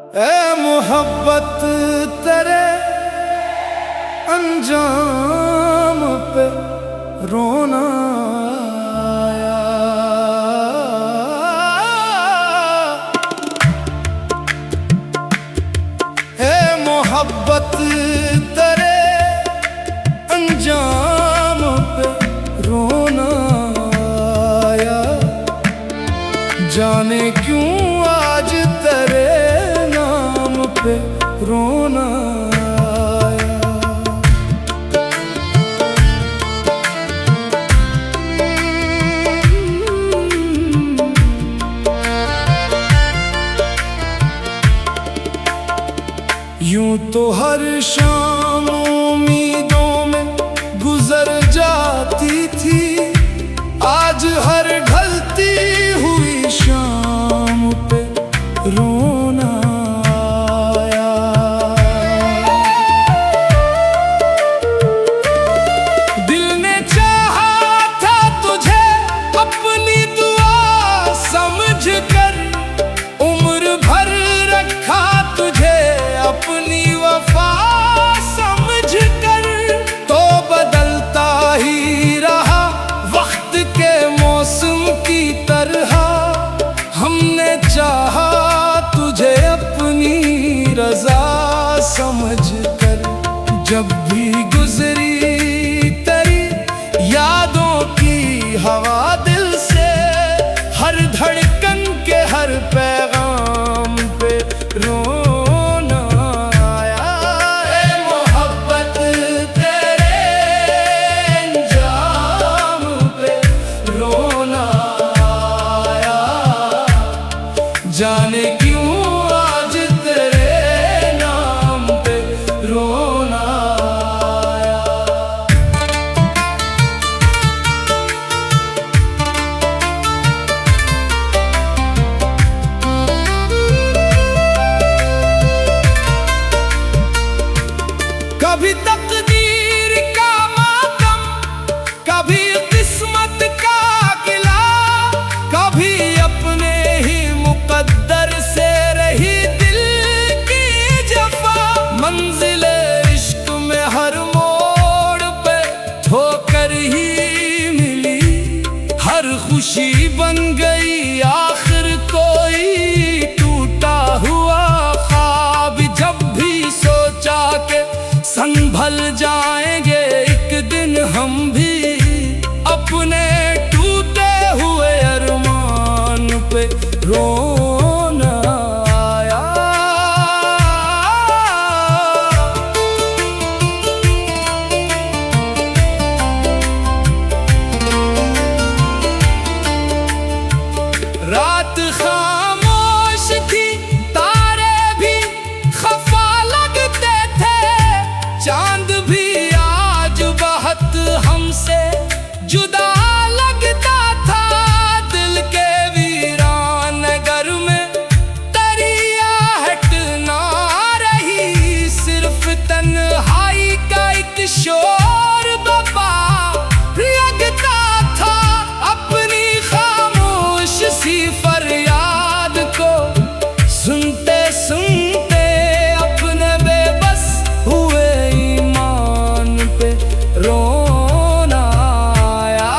ए मोहब्बत तेरे अंजाम पे रोना आया। ए मोहब्बत तेरे अंजाम पे रोना आया। जाने क्यों आज तेरे नाम पे रोना आया। यूं तो हर शाम उम्मीदों में गुजर जाती थी, आज हर ढलती हुई शाम पे रोना आया। दिल ने चाहा था तुझे अपनी दुआ समझ कर, उम्र भर रखा तुझे अपनी वफा समझ कर, तो बदलता ही रहा वक्त के मौसम की तरह। हमने चाहा तुझे अपनी रजा समझ कर, जब भी गुजरी तेरी यादों की हवा दिल से, हर धड़कन के हर पैगाम पे रोना आया। ए मोहब्बत तेरे अंजाम पे रोना आया। जाने क्यों आज तेरे नाम पे रोना आया। कभी तकदीर का मातम, कभी किस्मत का गिला, कभी अपने ही मुकद्दर से रही दिल की जफा। मंजिले इश्क में हर मोड़ पे ठोकर ही मिली, हर खुशी बन गई आखिर कोई टूटा हुआ ख्वाब। जब भी सोचा के संभल जाएंगे एक दिन हम भी, अपने टूटे हुए अरमान पे रोना आया। रात खामोश थी, तारे भी खफा लगते थे, चांद भी आज बहुत हमसे जुदा लगता था। दिल के वीरान घर में तरियाहट ना रही, सिर्फ तन्हाई का एक शोर बपा लगता था। अपनी खामोश सी फरियाद को सुनते सुनते अपने बेबस हुए ईमान पे रोना आया।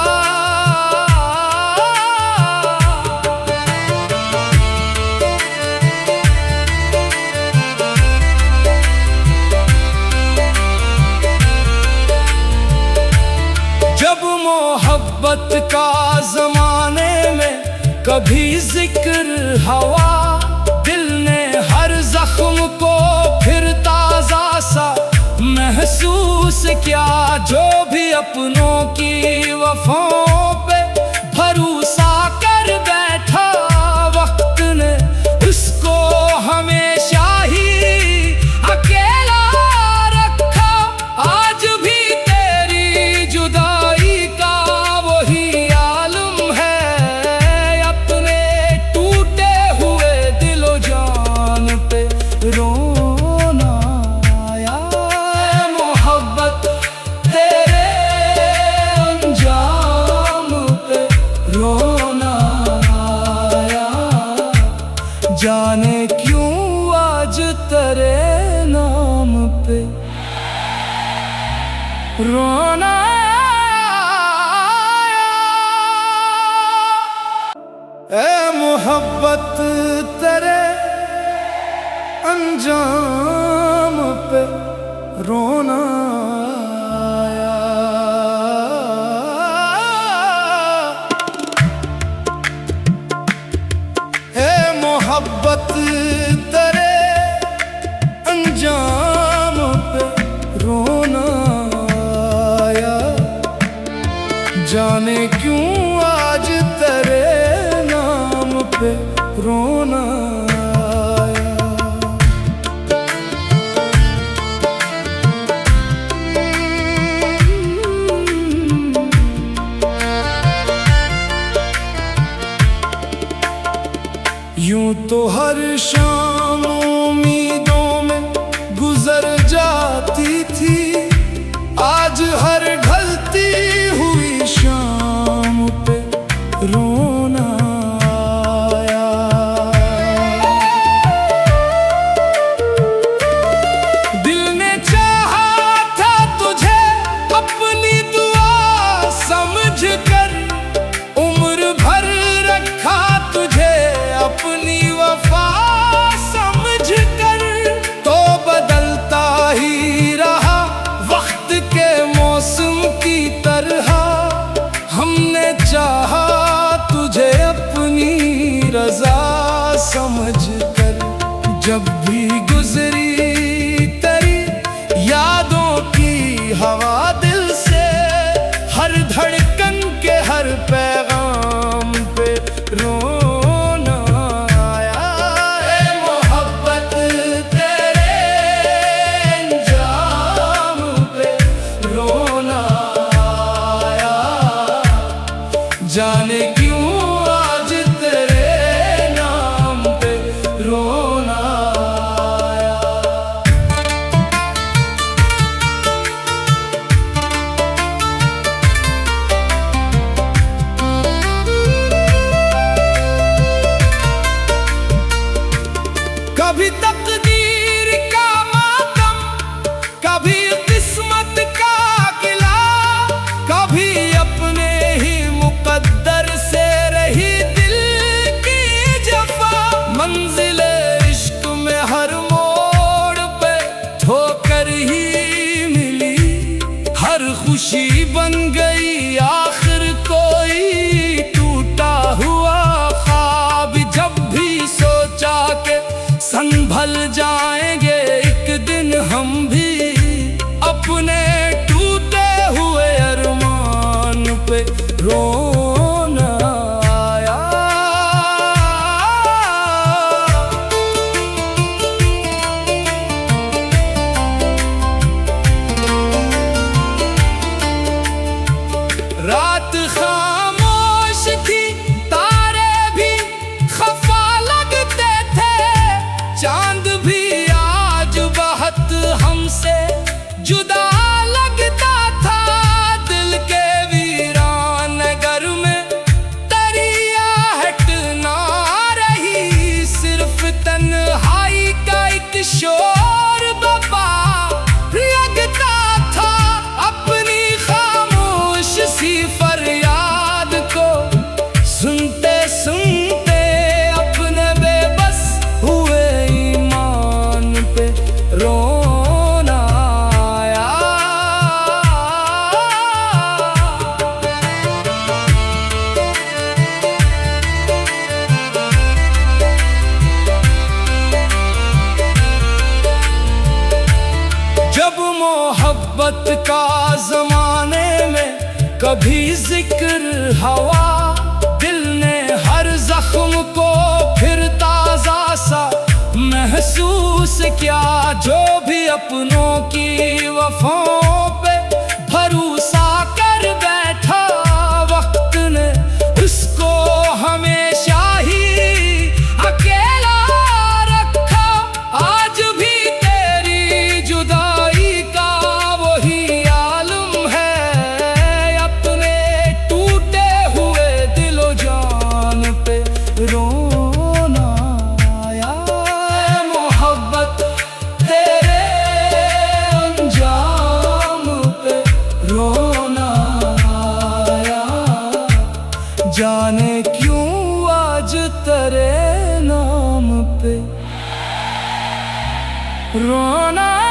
जब मोहब्बत का जमाने में कभी जिक्र हवा, दिल ने हर जख्म को फिर ताजा सा महसूस किया। जो भी अपनों की वफाओं पे भरोसा कर बैठा, वक्त ने उसको हमेशा ही अकेला रखा। आज भी तेरी जुदाई का वही आलम है, अपने टूटे हुए दिलो जान पे रोना आया। मोहब्बत तेरे अंजाम रोना ए मोहब्बत तेरे अंजाम पे रोना आया। ए मोहब्बत तेरे अंजाम पे रोना आया। जाने क्यों आज तेरे नाम पे रोना आया। यूं तो हर शाम उम्मीदों में गुजर जाती थी, आज हर ढलती हुई शाम पे रोना आया। दिल ने चाहा था तुझे अपनी दुआ समझ कर, उम्र भर रखा तुझे अपनी वफा समझ कर, तो बदलता ही रहा वक्त के मौसम की तरह। हमने चाहा तुझे अपनी रजा समझ कर, जब भी गुजरी तेरी यादों की हवा दिल से, हर धड़कन के हर पैगाम पे रोना आया। ए मोहब्बत तेरे अंजाम पे रोना आया। जाने क्यों आज तेरे नाम पे रोना आया। कभी तकदीर का मातम, कभी किस्मत का गिला, कभी अपने ही मुकद्दर से रही दिल की जफा। मंजिले इश्क में हर मोड़ पे ठोकर ही मिली, हर खुशी बन गई आखिर कोई टूटा हुआ ख्वाब। जब भी सोचा के संभल जाएंगे एक दिन हम भी, अपने टूटे हुए अरमान पे रोना आया। रात खामोश थी, तारे भी खफा लगते थे, चांद भी आज बहुत हमसे जुदा लगता था। दिल के वीरान घर में तरियाहट ना रही, सिर्फ तन्हाई का एक शोर बाबा लगता था। अपनी खामोश सी फरियाद को सुनते सुनते अपने बेबस हुए ईमान पे रोना आया। जब मोहब्बत का जमाने में कभी जिक्र हवा, दिल ने हर जख्म को फिर ताजा सा महसूस किया। जो भी अपनों की वफाओं पे भरोसा कर बैठा, वक्त ने उसको हमेशा ही अकेला रखा। आज भी तेरी जुदाई का वही आलम है, अपने टूटे हुए दिलो जान पे रोना आया। मोहब्बत तेरे अंजाम पे मैं क्यों आज तेरे नाम पे रोना